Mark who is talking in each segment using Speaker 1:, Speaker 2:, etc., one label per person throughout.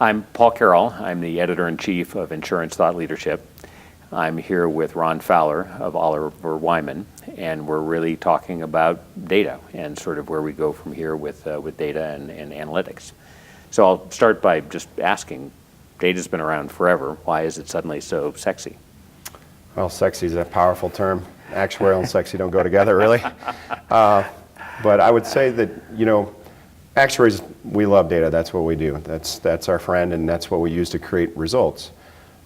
Speaker 1: I'm Paul Carroll. I'm the editor-in-chief of Insurance Thought Leadership. I'm here with Ron Fowler of Oliver Wyman, and we're really talking about data and sort of where we go from here with data and analytics. So I'll start by just asking, data's been around forever. Why is it suddenly so sexy?
Speaker 2: Well, sexy is a powerful term. Actuarial and sexy don't go together, really. But I would say that, actuaries, we love data. That's what we do. That's our friend, and that's what we use to create results.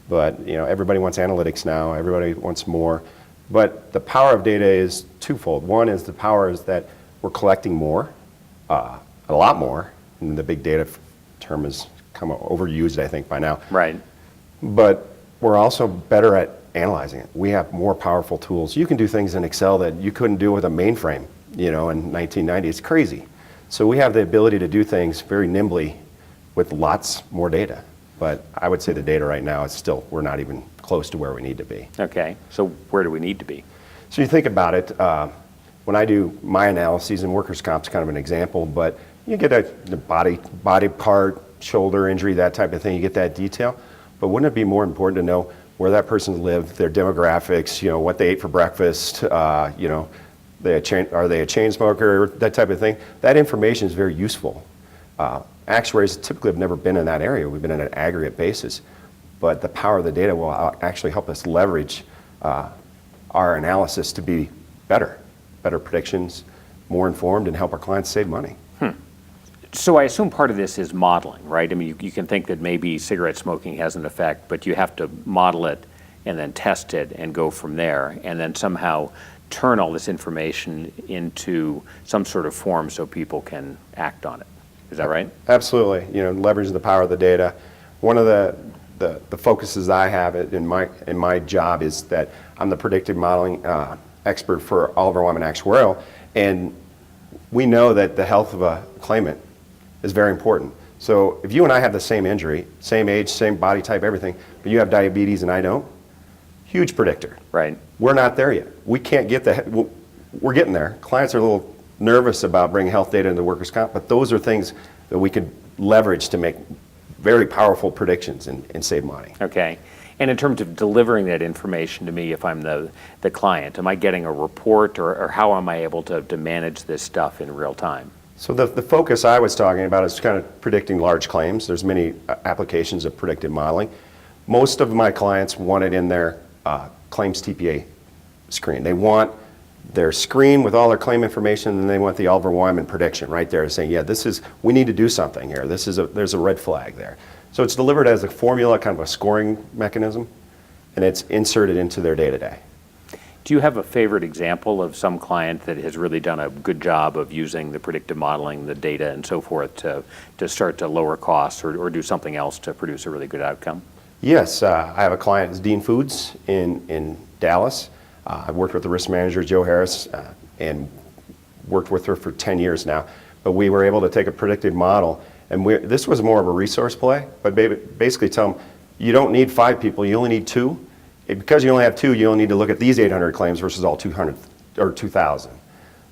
Speaker 2: But, everybody wants analytics now. Everybody wants more. But the power of data is twofold. One is the power is that we're collecting more, a lot more. And the big data term has come overused, I think, by now.
Speaker 1: Right.
Speaker 2: But we're also better at analyzing it. We have more powerful tools. You can do things in Excel that you couldn't do with a mainframe, in 1990. It's crazy. So we have the ability to do things very nimbly with lots more data. But I would say the data right now is still, we're not even close to where we need to be.
Speaker 1: Okay, so where do we need to be?
Speaker 2: So you think about it, when I do my analyses, and workers' comp is kind of an example, but you get a body part, shoulder injury, that type of thing, you get that detail. But wouldn't it be more important to know where that person lived, their demographics, what they ate for breakfast, are they a chain smoker, that type of thing? That information is very useful. Actuaries typically have never been in that area. We've been in an aggregate basis. But the power of the data will actually help us leverage our analysis to be better predictions, more informed, and help our clients save money.
Speaker 1: So I assume part of this is modeling, right? I mean, you can think that maybe cigarette smoking has an effect, but you have to model it and then test it and go from there, and then somehow turn all this information into some sort of form so people can act on it. Is that right?
Speaker 2: Absolutely. Leverage the power of the data. One of the focuses I have in my job is that I'm the predictive modeling expert for Oliver Wyman Actuarial, and we know that the health of a claimant is very important. So if you and I have the same injury, same age, same body type, everything, but you have diabetes and I don't, huge predictor.
Speaker 1: Right.
Speaker 2: We're not there yet. We can't get we're getting there. Clients are a little nervous about bringing health data into workers' comp, but those are things that we could leverage to make very powerful predictions and save money.
Speaker 1: Okay. And in terms of delivering that information to me, if I'm the client, am I getting a report, or how am I able to manage this stuff in real time?
Speaker 2: So the focus I was talking about is kind of predicting large claims. There's many applications of predictive modeling. Most of my clients want it in their claims TPA screen. They want their screen with all their claim information, and they want the Oliver Wyman prediction right there saying, yeah, we need to do something here. There's a red flag there. So it's delivered as a formula, kind of a scoring mechanism, and it's inserted into their day-to-day.
Speaker 1: Do you have a favorite example of some client that has really done a good job of using the predictive modeling, the data, and so forth to start to lower costs or do something else to produce a really good outcome?
Speaker 2: Yes, I have a client, it's Dean Foods in Dallas. I've worked with the risk manager, Joe Harris, and worked with her for 10 years now. But we were able to take a predictive model, and this was more of a resource play, but basically tell them, you don't need 5 people, you only need 2. Because you only have 2, you only need to look at these 800 claims versus all 200 or 2,000.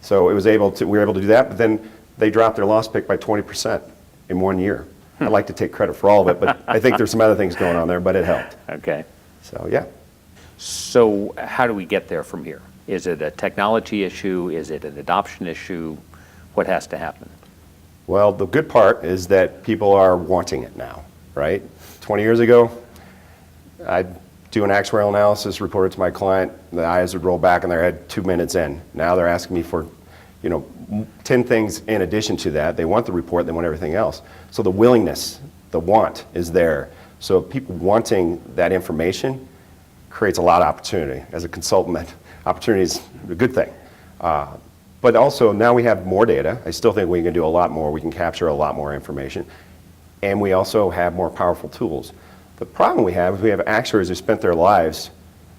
Speaker 2: So we were able to do that, but then they dropped their loss pick by 20% in 1 year. I'd like to take credit for all of it, but I think there's some other things going on there, but it helped.
Speaker 1: Okay.
Speaker 2: So, yeah.
Speaker 1: So how do we get there from here? Is it a technology issue? Is it an adoption issue? What has to happen?
Speaker 2: Well, the good part is that people are wanting it now, right? 20 years ago, I'd do an actuarial analysis, report it to my client, the eyes would roll back in their head 2 minutes in. Now they're asking me for 10 things in addition to that. They want the report, they want everything else. So the willingness, the want is there. So people wanting that information creates a lot of opportunity. As a consultant, that opportunity is a good thing. But also now we have more data. I still think we can do a lot more. We can capture a lot more information. And we also have more powerful tools. The problem we have is we have actuaries who spent their lives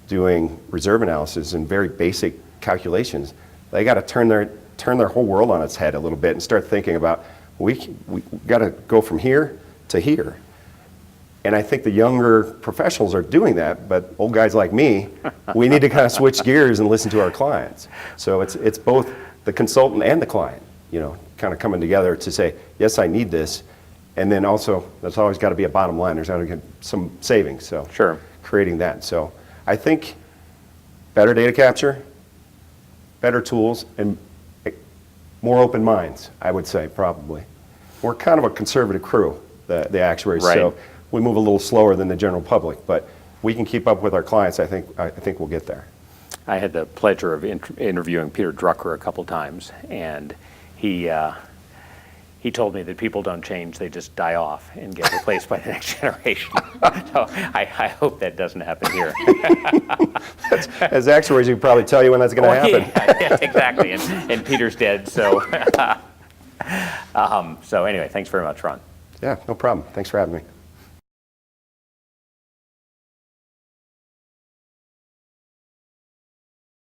Speaker 2: doing reserve analysis and very basic calculations. They got to turn their whole world on its head a little bit and start thinking about, we got to go from here to here. And I think the younger professionals are doing that, but old guys like me, we need to kind of switch gears and listen to our clients. So it's both the consultant and the client, kind of coming together to say, yes, I need this, And then also, there's always got to be a bottom line. There's got to be some savings. So
Speaker 1: Sure.
Speaker 2: creating that. So I think better data capture, better tools, and more open minds, I would say, probably. We're kind of a conservative crew, the actuaries.
Speaker 1: Right.
Speaker 2: So we move a little slower than the general public, but we can keep up with our clients. I think we'll get there.
Speaker 1: I had the pleasure of interviewing Peter Drucker a couple times, and he told me that people don't change, they just die off and get replaced by the next generation. So I hope that doesn't happen here.
Speaker 2: As actuaries, we can probably tell you when that's going to happen.
Speaker 1: Yeah, exactly, and Peter's dead, so. So anyway, thanks very much, Ron.
Speaker 2: Yeah, no problem. Thanks for having me.